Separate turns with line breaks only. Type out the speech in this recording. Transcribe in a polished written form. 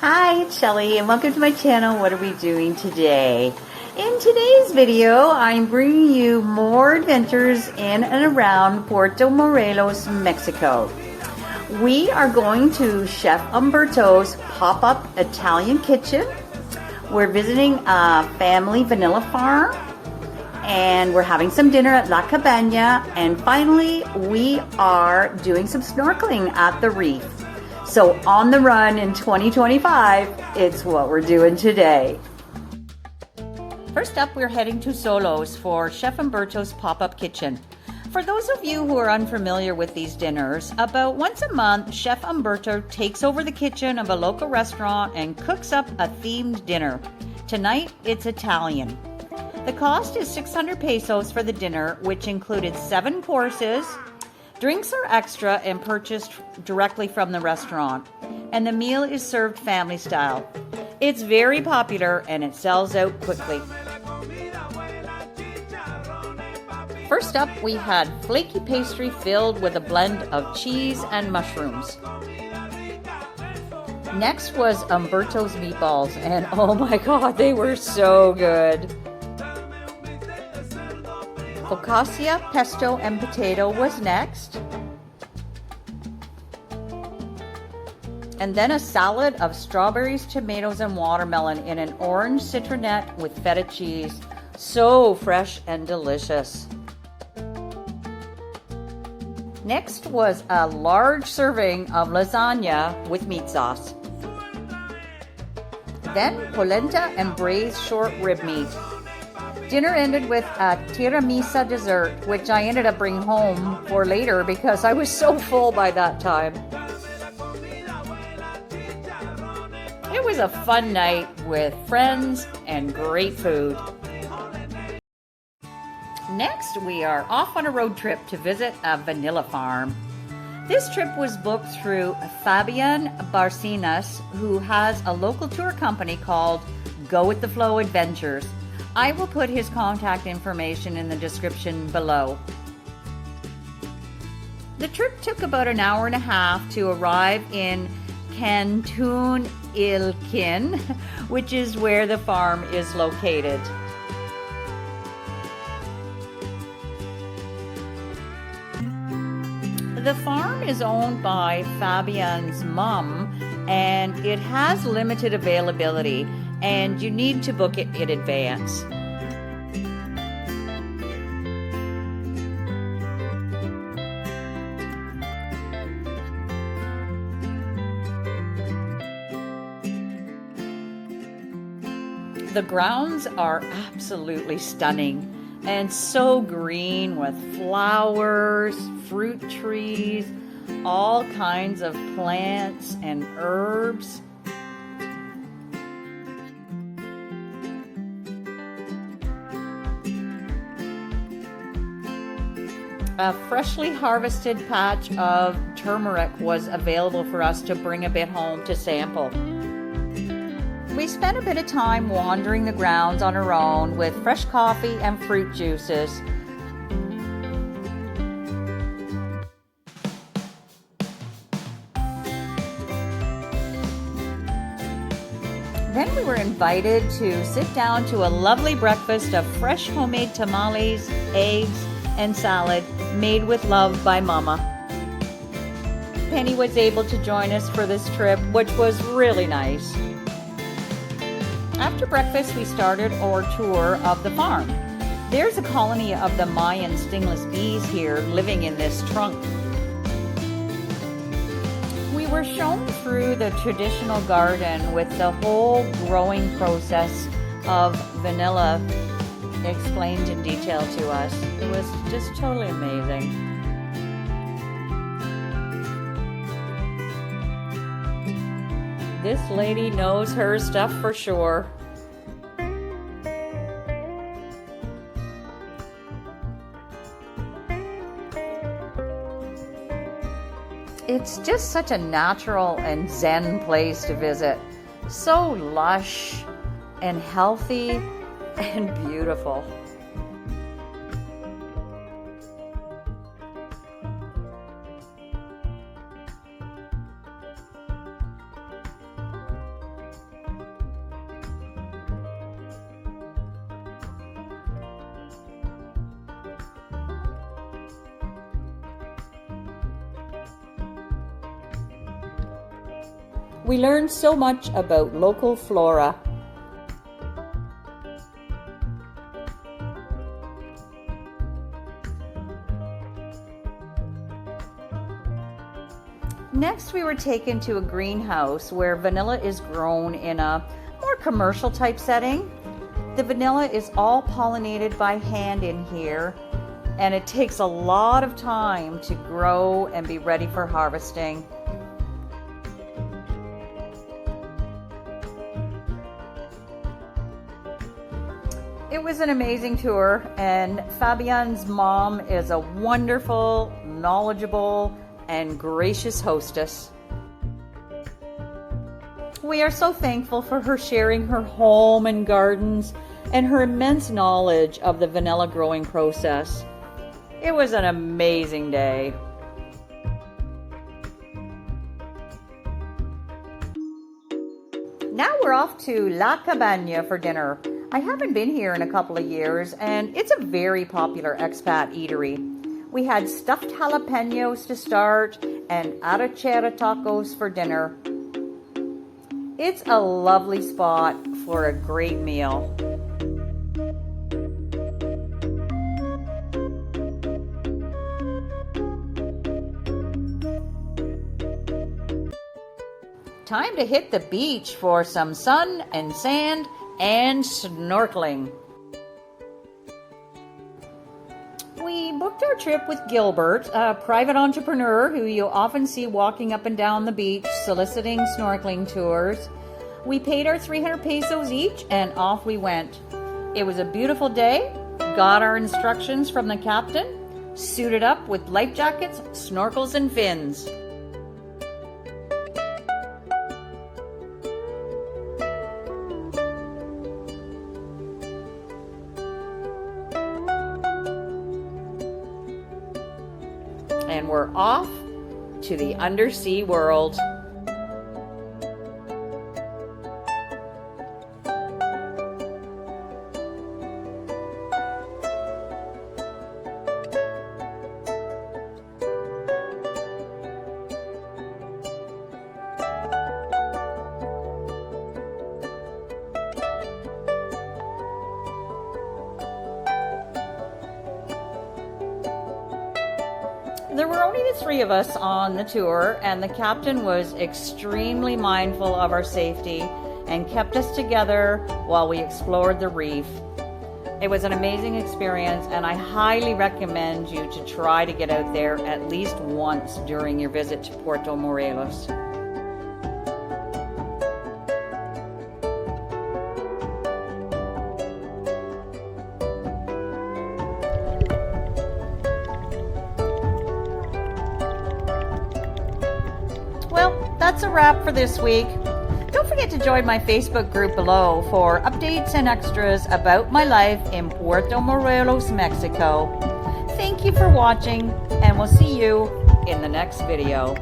Hi, it's Shelly, and welcome to my channel. What are we doing today? In today's video, I'm bringing you more adventures in and around Puerto Morelos, Mexico. We are going to Chef Umberto's pop-up Italian kitchen. We're visiting a family vanilla farm, and we're having some dinner at La Cabana, and finally, we are doing some snorkeling at the reef. So on the run in 2025, it's what we're doing today. First up, we're heading to Solos for Chef Umberto's pop-up kitchen. For those of you who are unfamiliar with these dinners, about once a month, Chef Umberto takes over the kitchen of a local restaurant and cooks up a themed dinner. Tonight, it's Italian. The cost is 600 pesos for the dinner, which included 7 courses. Drinks are extra and purchased directly from the restaurant, and the meal is served family style. It's very popular and it sells out quickly. First up, we had flaky pastry filled with a blend of cheese and mushrooms. Next was Umberto's meatballs, and oh my god, they were so good. Focaccia, pesto, and potato was next. And then a salad of strawberries, tomatoes, and watermelon in an orange citronette with feta cheese. So fresh and delicious. Next was a large serving of lasagna with meat sauce. Then polenta and braised short rib meat. Dinner ended with a tiramisu dessert, which I ended up bringing home for later because I was so full by that time. It was a fun night with friends and great food. Next, we are off on a road trip to visit a vanilla farm. This trip was booked through Fabian Barcinas, who has a local tour company called Go With The Flow Adventures. I will put his contact information in the description below. The trip took about an hour and a half to arrive in Canton Ilkin, which is where the farm is located. The farm is owned by Fabian's mom, and it has limited availability, and you need to book it in advance. The grounds are absolutely stunning and so green with flowers, fruit trees, all kinds of plants and herbs. A freshly harvested patch of turmeric was available for us to bring a bit home to sample. We spent a bit of time wandering the grounds on our own with fresh coffee and fruit juices. Then we were invited to sit down to a lovely breakfast of fresh homemade tamales, eggs, and salad made with love by Mama. Penny was able to join us for this trip, which was really nice. After breakfast, we started our tour of the farm. There's a colony of the Mayan stingless bees here living in this trunk. We were shown through the traditional garden with the whole growing process of vanilla explained in detail to us. It was just totally amazing. This lady knows her stuff for sure. It's just such a natural and zen place to visit. So lush and healthy and beautiful. We learned so much about local flora. Next, we were taken to a greenhouse where vanilla is grown in a more commercial type setting. The vanilla is all pollinated by hand in here, and it takes a lot of time to grow and be ready for harvesting. It was an amazing tour, and Fabian's mom is a wonderful, knowledgeable, and gracious hostess. We are so thankful for her sharing her home and gardens and her immense knowledge of the vanilla growing process. It was an amazing day. Now we're off to La Cabana for dinner. I haven't been here in a couple of years, and it's a very popular expat eatery. We had stuffed jalapenos to start and arrachera tacos for dinner. It's a lovely spot for a great meal. Time to hit the beach for some sun and sand and snorkeling. We booked our trip with Gilbert, a private entrepreneur who you often see walking up and down the beach soliciting snorkeling tours. We paid our 300 pesos each and off we went. It was a beautiful day, got our instructions from the captain, suited up with life jackets, snorkels, and fins. And we're off to the undersea world. There were only the three of us on the tour, and the captain was extremely mindful of our safety and kept us together while we explored the reef. It was an amazing experience, and I highly recommend you to try to get out there at least once during your visit to Puerto Morelos. Well, that's a wrap for this week. Don't forget to join my Facebook group below for updates and extras about my life in Puerto Morelos, Mexico. Thank you for watching, and we'll see you in the next video.